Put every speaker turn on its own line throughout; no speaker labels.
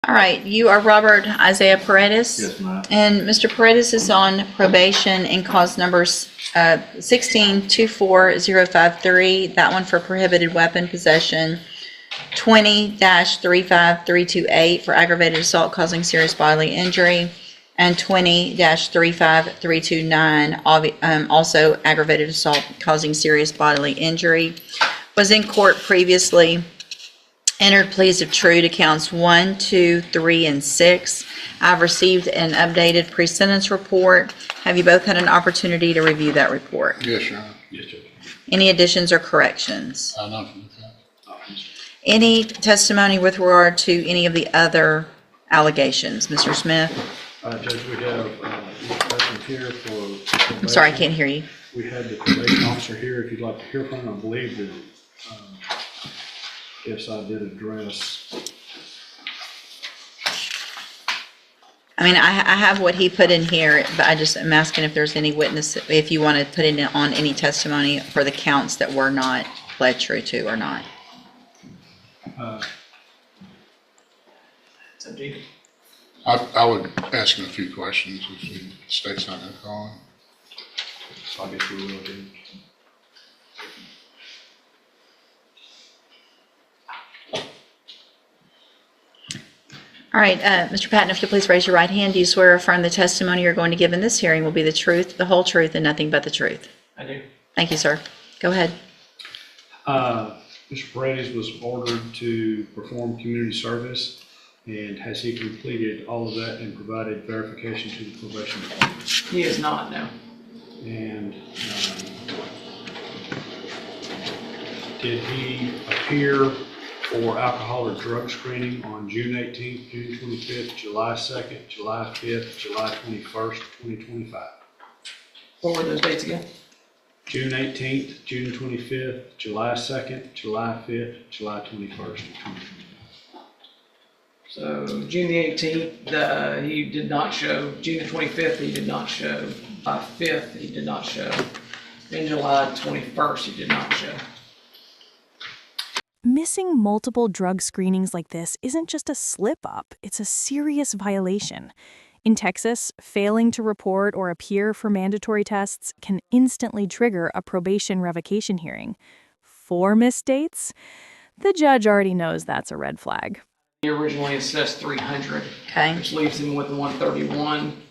All right, you are Robert Isaiah Paredes?
Yes, ma'am.
And Mr. Paredes is on probation in cause numbers 16-24053, that one for prohibited weapon possession, 20-35328 for aggravated assault causing serious bodily injury, and 20-35329, also aggravated assault causing serious bodily injury. Was in court previously. Entered pleas of true to counts 1, 2, 3, and 6. I've received an updated pre-sentence report. Have you both had an opportunity to review that report?
Yes, Your Honor.
Yes, Judge.
Any additions or corrections?
None from the counsel.
Any testimony with regard to any of the other allegations? Mr. Smith?
Judge, we have Mr. Bethany here for.
I'm sorry, I can't hear you.
We had the probation officer here, if you'd like to hear from him. I believe that, yes, I did address.
I mean, I have what he put in here, but I just am asking if there's any witness, if you want to put in on any testimony for the counts that were not pled true to or not.
It's up to you.
I would ask him a few questions if the state's not going to call him.
So I guess we will do.
All right, Mr. Patton, if you'll please raise your right hand. Do you swear or affirm the testimony you're going to give in this hearing will be the truth, the whole truth, and nothing but the truth?
I do.
Thank you, sir. Go ahead.
Mr. Paredes was ordered to perform community service, and has he completed all of that and provided verification to the probation department?
He is not, no.
And did he appear for alcohol or drug screening on June 18th, June 25th, July 2nd, July 5th, July 21st, 2025?
What were those dates again?
June 18th, June 25th, July 2nd, July 5th, July 21st, 2025.
So June the 18th, he did not show. June the 25th, he did not show. July 5th, he did not show. And July 21st, he did not show.
Missing multiple drug screenings like this isn't just a slip-up, it's a serious violation. In Texas, failing to report or appear for mandatory tests can instantly trigger a probation revocation hearing. 4 missed dates? The judge already knows that's a red flag.
He originally assessed 300,
Okay.
which leaves him with 131.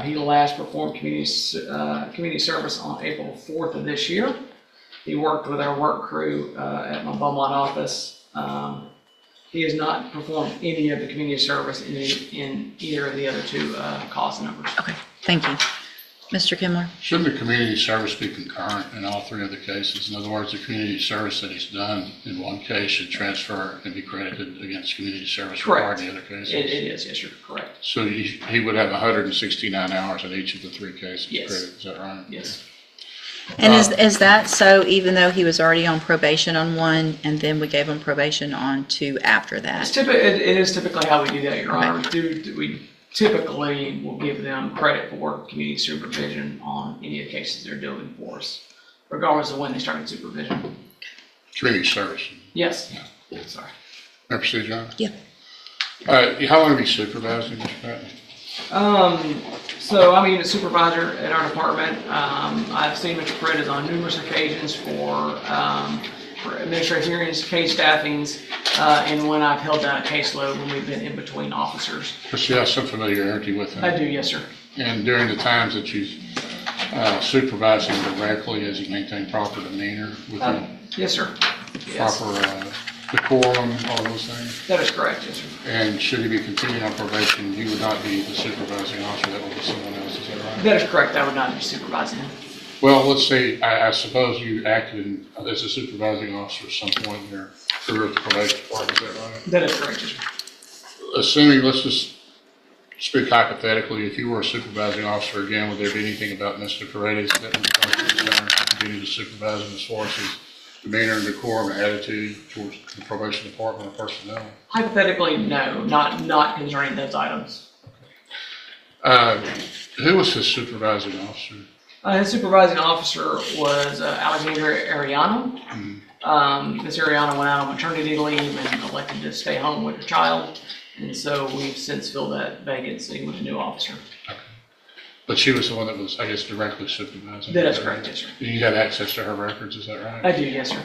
He last performed community service on April 4th of this year. He worked with our work crew at my Beaumont office. He has not performed any of the community service in either of the other two cause numbers.
Okay, thank you. Mr. Kimler?
Shouldn't the community service be concurrent in all 3 of the cases? In other words, the community service that he's done in one case should transfer and be credited against community service required in the other cases?
It is, yes, you're correct.
So he would have 169 hours in each of the 3 cases
Yes.
credited, is that right?
Yes.
And is that so even though he was already on probation on one and then we gave him probation on 2 after that?
It is typically how we do that, Your Honor. We typically will give them credit for community supervision on any of the cases they're doing for us, regardless of when they started supervision.
Community service.
Yes. Sorry.
May I proceed, John?
Yeah.
How long have you supervised him, Mr. Patton?
So I'm a unit supervisor at our department. I've seen Mr. Paredes on numerous occasions for administrative hearings, case staffings, and when I've held down a caseload when we've been in between officers.
But you have some familiarity with him?
I do, yes, sir.
And during the times that you supervised him directly, has he maintained proper demeanor with him?
Yes, sir. Yes.
Proper decorum, all those things?
That is correct, yes, sir.
And should he be continuing on probation, you would not be the supervising officer, that would be someone else, is that right?
That is correct. I would not be supervising him.
Well, let's say, I suppose you acted as a supervising officer at some point in your career at the probation department, is that right?
That is correct, yes, sir.
Assuming, let's just speak hypothetically, if you were a supervising officer again, would there be anything about Mr. Paredes that would cause you concern to continue to supervise him as far as his demeanor and decorum and attitude towards the probation department or personnel?
Hypothetically, no, not concerning those items.
Who was his supervising officer?
His supervising officer was Alexandra Ariano. Ms. Ariano went out on maternity leave and elected to stay home with her child. And so we've since filled that vacancy with a new officer.
But she was the one that was, I guess, directly supervising.
That is correct, yes, sir.
You had access to her records, is that right?
I do, yes, sir.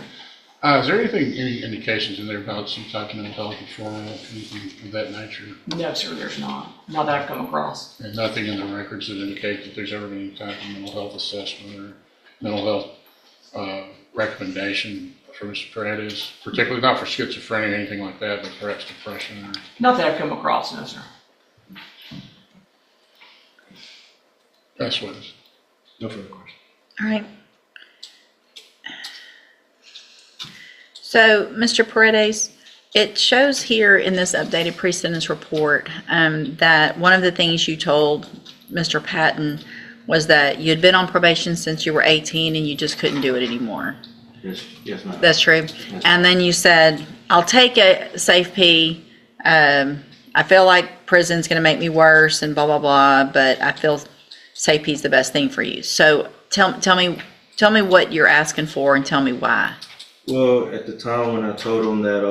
Is there any indications in there about some type of mental health referral, anything of that nature?
No, sir, there's not. Not that I've come across.
And nothing in the records that indicate that there's ever been any type of mental health assessment or mental health recommendation for Mr. Paredes, particularly not for schizophrenia or anything like that, but perhaps depression or...
Not that I've come across, no, sir.
That's what it is.
No further questions.
All right. So, Mr. Paredes, it shows here in this updated pre-sentence report that one of the things you told Mr. Patton was that you had been on probation since you were 18 and you just couldn't do it anymore.
Yes, ma'am.
That's true. And then you said, I'll take a safe P. I feel like prison's going to make me worse and blah, blah, blah, but I feel safe P is the best thing for you. So tell me what you're asking for and tell me why.
Well, at the time when I told him that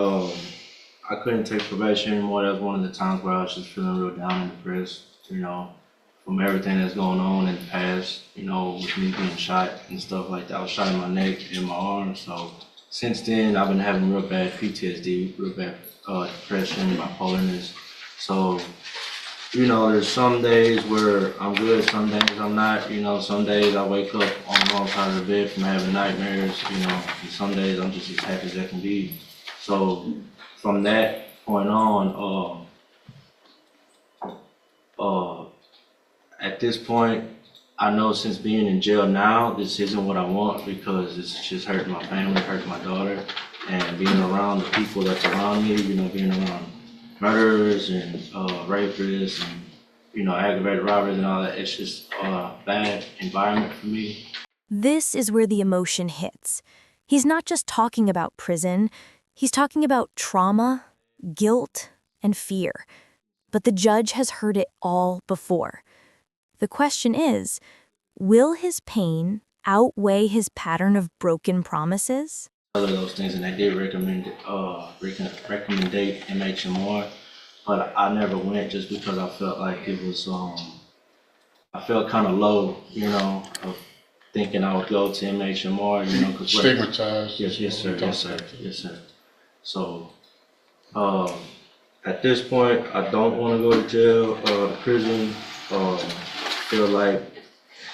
I couldn't take probation anymore, that was one of the times where I was just feeling real down and depressed, from everything that's going on in the past, with me being shot and stuff like that. I was shot in my neck and my arm. So since then, I've been having real bad PTSD, real bad depression, bipolarness. So, there's some days where I'm good, some days I'm not. Some days I wake up on the wrong side of the bed from having nightmares, and some days I'm just as happy as I can be. So from that point on, at this point, I know since being in jail now, this isn't what I want because it's just hurting my family, hurting my daughter, and being around the people that's around me, being around murderers and rapists and, aggravated robberies and all that. It's just a bad environment for me.
This is where the emotion hits. He's not just talking about prison, he's talking about trauma, guilt, and fear. But the judge has heard it all before. The question is, will his pain outweigh his pattern of broken promises?
Other those things, and they did recommend MHMR, but I never went just because I felt like it was, I felt kind of low, of thinking I would go to MHMR, cause
Stigmatized.
Yes, sir. So, at this point, I don't want to go to jail, prison. Feel like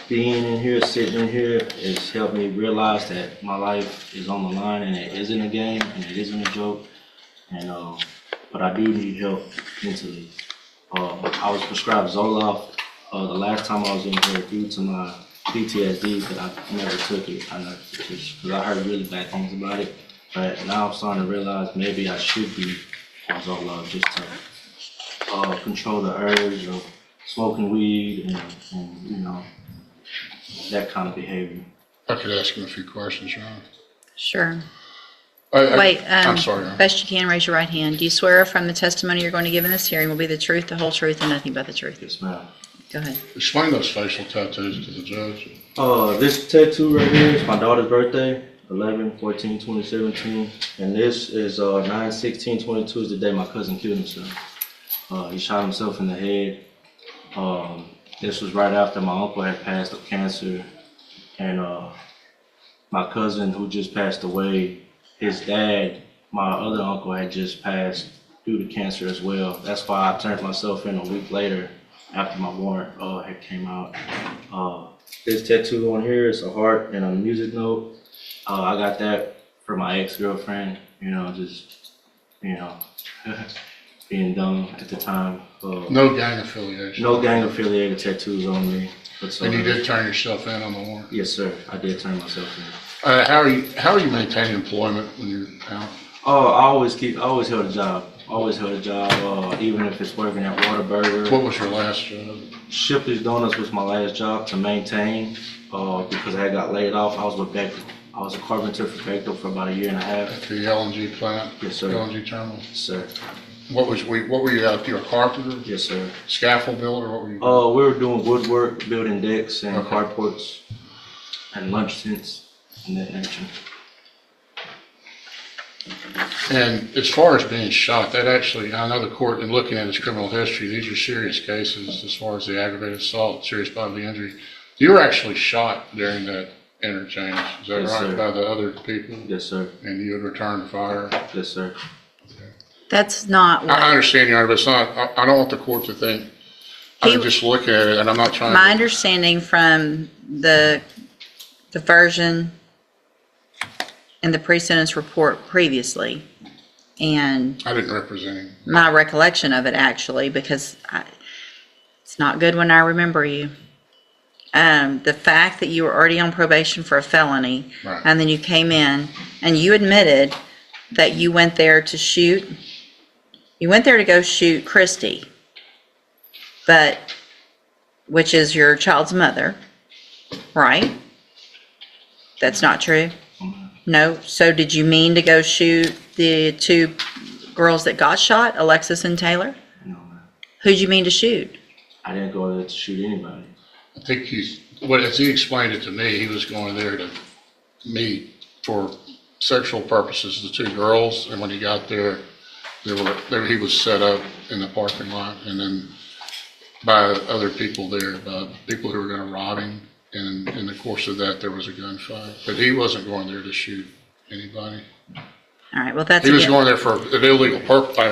being in here, sitting in here, has helped me realize that my life is on the line and it isn't a game and it isn't a joke. And but I do need help mentally. I was prescribed Zoloft the last time I was in here due to my PTSD, but I never took it. Because I heard really bad things about it. But now I'm starting to realize maybe I should be on Zoloft just to control the urge of smoking weed and that kind of behavior.
I could ask him a few questions, Ron.
Sure.
I-
Wait,
I'm sorry, Ron.
best you can, raise your right hand. Do you swear from the testimony you're going to give in this hearing will be the truth, the whole truth, and nothing but the truth?
Yes, ma'am.
Go ahead.
Explain those facial tattoos to the judge.
This tattoo right here is my daughter's birthday, 11/14/2017, and this is 9/16/22 is the day my cousin killed himself. He shot himself in the head. This was right after my uncle had passed of cancer, and my cousin who just passed away, his dad, my other uncle, had just passed due to cancer as well. That's why I turned myself in a week later after my warrant had came out. This tattoo on here is a heart and a music note. I got that for my ex-girlfriend, being dumb at the time.
No gang affiliation.
No gang affiliated tattoos on me.
And you did turn yourself in on the warrant.
Yes, sir. I did turn myself in.
How are you maintaining employment when you're out?
Oh, I always held a job. Even if it's working at Whataburger.
What was your last job?
Shipley's Donuts was my last job to maintain because I got laid off. I was with Bechtel. I was a carpenter for Bechtel for about 1.5 years.
At the LNG plant?
Yes, sir.
LNG terminal?
Yes, sir.
What were you out? You were a carpenter?
Yes, sir.
Scaffold builder? What were you?
We were doing woodwork, building decks and
Okay.
carports and lunch tents and that nature.
And as far as being shot, that actually, I know the court, in looking at his criminal history, these are serious cases as far as the aggravated assault, serious bodily injury. You were actually shot during that interchange, is that
Yes,
right,
sir.
by the other people?
Yes, sir.
And you had returned fire?
Yes, sir.
That's not
I
what,
understand, Your Honor, but it's not, I don't want the court to think, I'm
He-
just looking at it, and I'm not trying to.
my understanding from the version in the pre-sentence report previously, and
I didn't represent him.
my recollection of it actually, because it's not good when I remember you. The fact that you were already on probation for a felony,
Right.
and then you came in and you admitted that you went there to shoot, you went there to go shoot Christy, but, which is your child's mother, right? That's not true? No? So did you mean to go shoot the two girls that got shot, Alexis and Taylor?
No, ma'am.
Who'd you mean to shoot?
I didn't go there to shoot anybody.
I think as he explained it to me, he was going there to meet for sexual purposes, the two girls, and when he got there, he was set up in the parking lot, and then by other people there, people who were gonna rob him, and in the course of that, there was a gunfight, but he wasn't going there to shoot anybody.
All right, well, that's,
He was
again,
going there for an illegal purpose,
that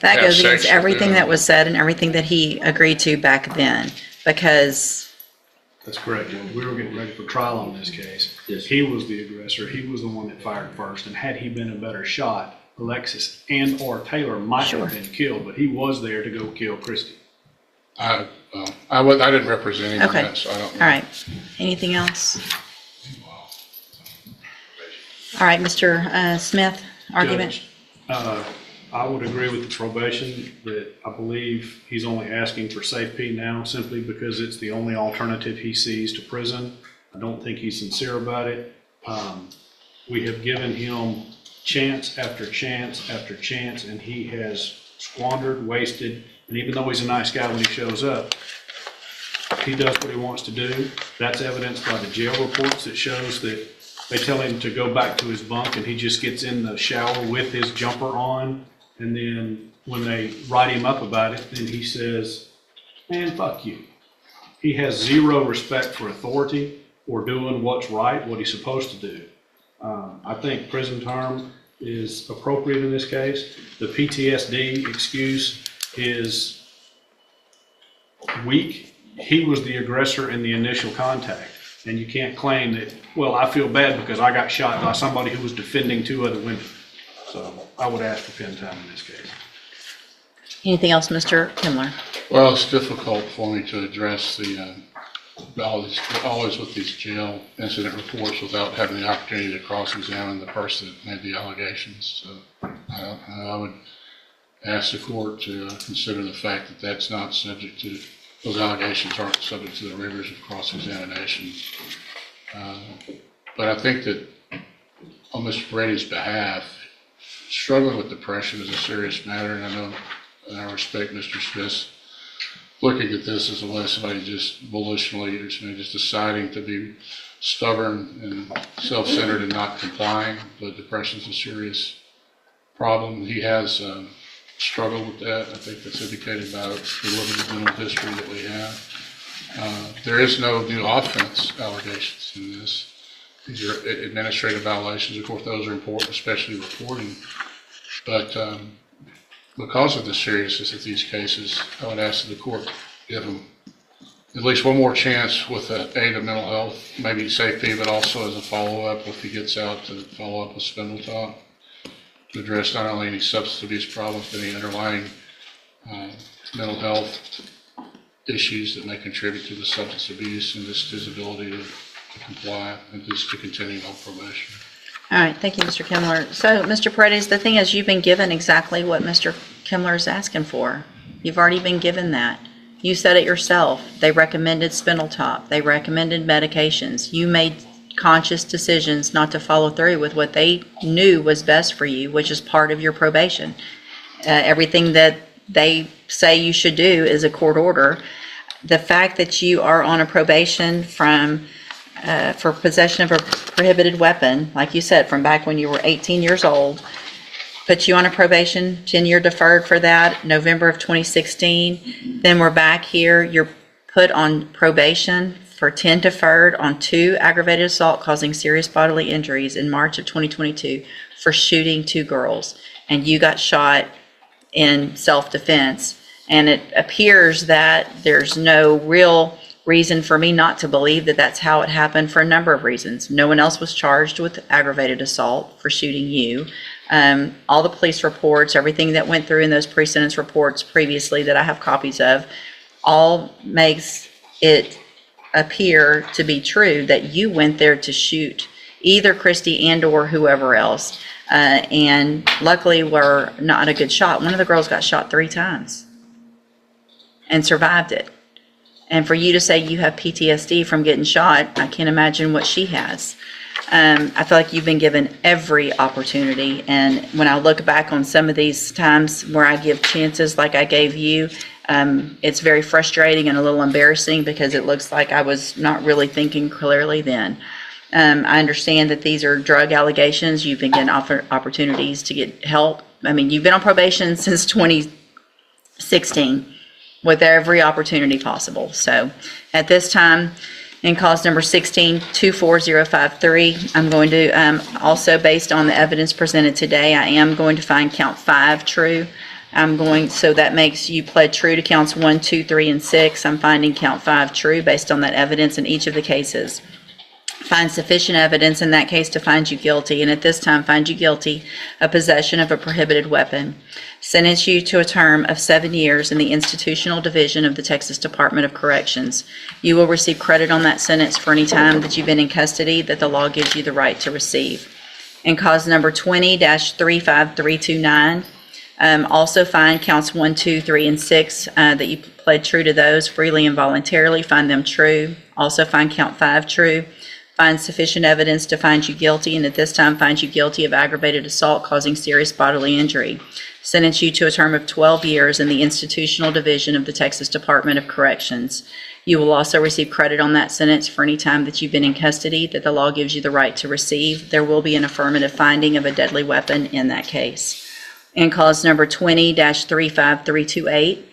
have
goes
sex
against
with
everything
them.
that was said and everything that he agreed to back then, because,
That's correct. We were getting ready for trial on this case.
Yes.
He was the aggressor. He was the one that fired first. And had he been a better shot, Alexis and or Taylor might
Sure.
have been killed, but he was there to go kill Christy.
I didn't represent him in
Okay.
that, so I don't know.
all right. Anything else? All right, Mr. Smith, argument?
Judge, I would agree with the probation that I believe he's only asking for safety now simply because it's the only alternative he sees to prison. I don't think he's sincere about it. We have given him chance after chance after chance, and he has squandered, wasted, and even though he's a nice guy when he shows up, he does what he wants to do. That's evidenced by the jail reports that shows that they tell him to go back to his bunk and he just gets in the shower with his jumper on. And then when they write him up about it, then he says, man, fuck you. He has zero respect for authority or doing what's right, what he's supposed to do. I think prison term is appropriate in this case. The PTSD excuse is weak. He was the aggressor in the initial contact. And you can't claim that, well, I feel bad because I got shot by somebody who was defending two other women. So I would ask for pen time in this case.
Anything else, Mr. Kimler?
Well, it's difficult for me to address always with these jail incident reports without having the opportunity to cross-examine the person that made the allegations. So I would ask the court to consider the fact that that's not subject to, those allegations aren't subject to the rigors of cross-examination. But I think that on Mr. Brady's behalf, struggling with depression is a serious matter, and I know, and I respect Mr. Smith's looking at this as a way of somebody just volitionally or somebody just deciding to be stubborn and self-centered and not complying, but depression is a serious problem. He has struggled with that. I think that's indicated by the limited mental history that we have. There is no new offense allegations in this. These are administrative violations. Of course, those are important, especially reporting. But because of the seriousness of these cases, I would ask that the court give him at least one more chance with the aid of mental health, maybe safety, but also as a follow-up if he gets out to follow up with Spindletop to address not only any substance abuse problems, but any underlying mental health issues that may contribute to the substance abuse and just his ability to comply and just to continue on probation.
All right, thank you, Mr. Kimler. So, Mr. Paredes, the thing is, you've been given exactly what Mr. Kimler is asking for. You've already been given that. You said it yourself. They recommended Spindletop. They recommended medications. You made conscious decisions not to follow through with what they knew was best for you, which is part of your probation. Everything that they say you should do is a court order. The fact that you are on a probation for possession of a prohibited weapon, like you said, from back when you were 18 years old, put you on a probation, 10-year deferred for that, November of 2016. Then we're back here, you're put on probation for 10 deferred on 2 aggravated assault causing serious bodily injuries in March of 2022 for shooting 2 girls. And you got shot in self-defense. And it appears that there's no real reason for me not to believe that that's how it happened for a number of reasons. No one else was charged with aggravated assault for shooting you. All the police reports, everything that went through in those pre-sentence reports previously that I have copies of, all makes it appear to be true that you went there to shoot either Christy and or whoever else. And luckily were not a good shot. One of the girls got shot 3 times and survived it. And for you to say you have PTSD from getting shot, I can't imagine what she has. I feel like you've been given every opportunity. And when I look back on some of these times where I give chances like I gave you, it's very frustrating and a little embarrassing because it looks like I was not really thinking clearly then. I understand that these are drug allegations. You've been getting opportunities to get help. I mean, you've been on probation since 2016 with every opportunity possible. So at this time, in cause number 16-24053, I'm going to, also based on the evidence presented today, I am going to find count 5 true. So that makes you pled true to counts 1, 2, 3, and 6. I'm finding count 5 true based on that evidence in each of the cases. Find sufficient evidence in that case to find you guilty, and at this time find you guilty of possession of a prohibited weapon. Sentence you to a term of 7 years in the institutional division of the Texas Department of Corrections. You will receive credit on that sentence for any time that you've been in custody that the law gives you the right to receive. In cause number 20-35329, also find counts 1, 2, 3, and 6 that you pled true to those freely and voluntarily. Find them true. Also find count 5 true. Find sufficient evidence to find you guilty, and at this time find you guilty of aggravated assault causing serious bodily injury. Sentence you to a term of 12 years in the institutional division of the Texas Department of Corrections. You will also receive credit on that sentence for any time that you've been in custody that the law gives you the right to receive. There will be an affirmative finding of a deadly weapon in that case. In cause number 20-35328,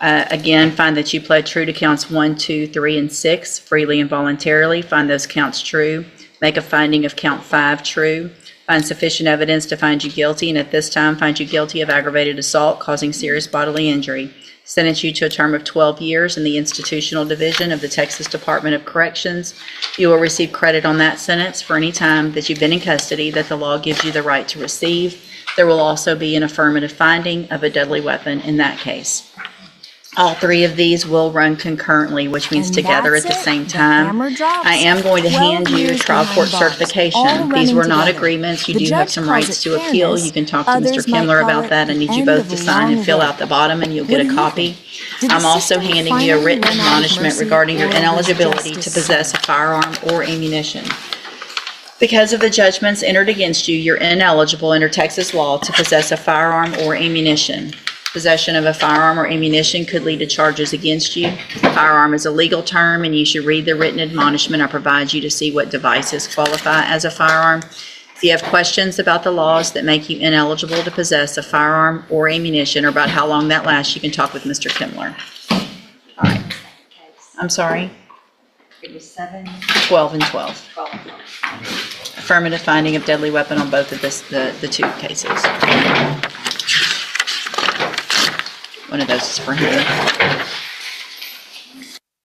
again, find that you pled true to counts 1, 2, 3, and 6 freely and voluntarily. Find those counts true. Make a finding of count 5 true. Find sufficient evidence to find you guilty, and at this time find you guilty of aggravated assault causing serious bodily injury. Sentence you to a term of 12 years in the institutional division of the Texas Department of Corrections. You will receive credit on that sentence for any time that you've been in custody that the law gives you the right to receive. There will also be an affirmative finding of a deadly weapon in that case. All 3 of these will run concurrently, which means
And
together at
that's
the
it.
same
The
time.
hammer drops.
I am going to
12
hand you
years
trial court
behind bars,
certification.
all
These were
running
not
together.
agreements. You
The
do have
judge
some
calls
rights
it
to appeal.
fairness.
You can talk to
Others
Mr.
might
Kimler
call
about
it
that. I
the
need you
end
both
of
to
a
sign and
long
fill
road.
out the bottom, and you'll
What
get
do
a
you
copy.
think? Did the
I'm also
system
handing you a
finally
written
run out of
admonishment
mercy,
regarding your
or was
ineligibility to
justice
possess a firearm or ammunition. Because of the judgments entered against you, you're ineligible under Texas law to possess a firearm or ammunition. Possession of a firearm or ammunition could lead to charges against you. Firearm is a legal term, and you should read the written admonishment I provide you to see what devices qualify as a firearm. If you have questions about the laws that make you ineligible to possess a firearm or ammunition, or about how long that lasts, you can talk with Mr. Kimler. All right. I'm sorry?
It was 7,
12 and 12.
12.
Affirmative finding of deadly weapon on both of the 2 cases. One of those is for him.